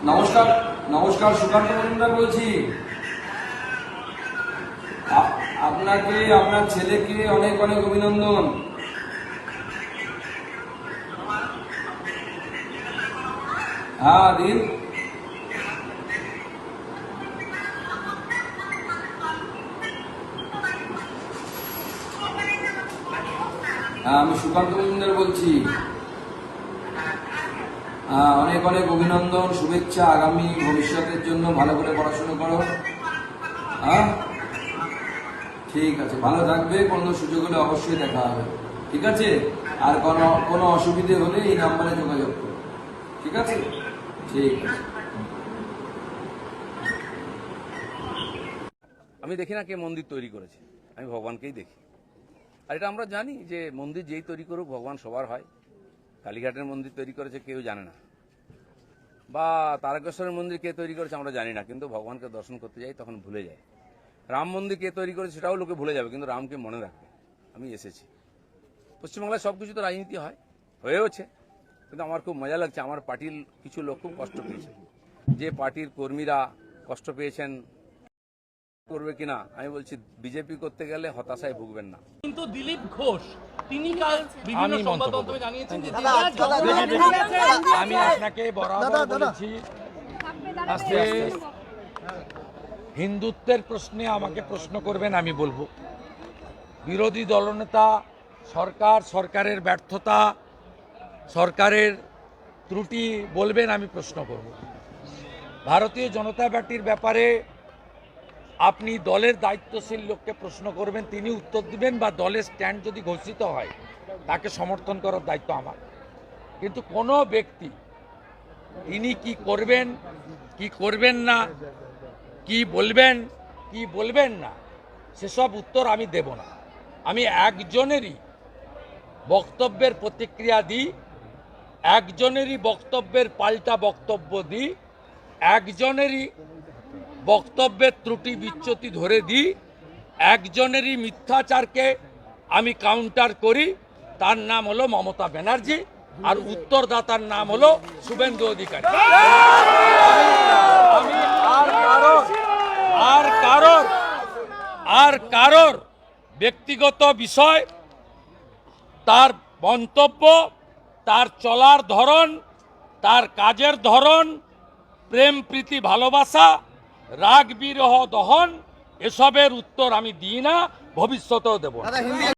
নমস্কার নমস্কার, সুকান্ত মজুমদার বলছি। আপনাকে, আপনার ছেলেকে অনেক অনেক অভিনন্দন। হ্যাঁ দিন। হ্যাঁ, আমি সুকান্ত মজুমদার বলছি। অনেক অনেক অভিনন্দন, শুভেচ্ছা। আগামী ভবিষ্যতের জন্য ভালো করে পড়াশোনা করো। হ্যাঁ ঠিক আছে, ভালো থাকবে। কোনো সুযোগ হলে অবশ্যই দেখা হবে, ঠিক আছে? আর কোনো অসুবিধে হলে এই নাম্বারে যোগাযোগ করো, ঠিক আছে? ঠিক আছে। আমি দেখি না কে মন্দির তৈরি করেছে, আমি ভগবানকেই দেখি। আর এটা আমরা জানি যে মন্দির যেই তৈরি করুক ভগবান সবার হয়। কালীঘাটের মন্দির তৈরি করেছে কেউ জানে না, বা তারকেশ্বরের মন্দির কে তৈরি করেছে আমরা জানি না, কিন্তু ভগবানকে দর্শন করতে যাই তখন ভুলে যায়। রাম মন্দির কে তৈরি করেছে সেটাও লোকে ভুলে যাবে, কিন্তু রামকে মনে রাখবে। আমি এসেছি পশ্চিমবাংলায়, সব কিছু তো রাজনীতি হয়, হয়েওছে, কিন্তু আমার খুব মজা লাগছে। আমার পার্টির কিছু লোক খুব কষ্ট পেয়েছে, যে পার্টির কর্মীরা কষ্ট পেয়েছেন করবে কিনা। আমি বলছি বিজেপি করতে গেলে হতাশায় ভুগবেন না। কিন্তু দিলীপ ঘোষ তিনি কাল বিভিন্ন সংবাদ মাধ্যমে জানিয়েছেন যে আমি আপনাকে বরাবর বলেছি আজকে হিন্দুত্বের প্রশ্নে আমাকে প্রশ্ন করবেন, আমি বলবো। বিরোধী দলনেতা সরকারের ব্যর্থতা, সরকারের ত্রুটি বলবেন, আমি প্রশ্ন করব। ভারতীয় জনতা পার্টির ব্যাপারে আপনি দলের দায়িত্বশীল লোককে প্রশ্ন করবেন, তিনি উত্তর দিবেন, বা দলের স্ট্যান্ড যদি ঘোষিত হয় তাকে সমর্থন করার দায়িত্ব আমার। কিন্তু কোনো ব্যক্তি তিনি কি করবেন, কি করবেন না, কি বলবেন না, সেসব উত্তর আমি দেব না। আমি একজনেরই বক্তব্যের প্রতিক্রিয়া দিই, একজনেরই বক্তব্যের পাল্টা বক্তব্য দিই, একজনেরই বক্তব্যের ত্রুটি বিচ্যুতি ধরে দিই, একজনেরই মিথ্যাচারকে আমি কাউন্টার করি। তার নাম হলো মমতা ব্যানার্জি, আর উত্তরদাতার নাম হলো শুভেন্দু অধিকারী। আমি আর কারোর ব্যক্তিগত বিষয়, তার মন্তব্য, তার চলার ধরন, তার কাজের ধরন, প্রেম প্রীতি ভালোবাসা, রাগ বিরহ দহন, এসবের উত্তর আমি দিই না, ভবিষ্যতেও দেব না।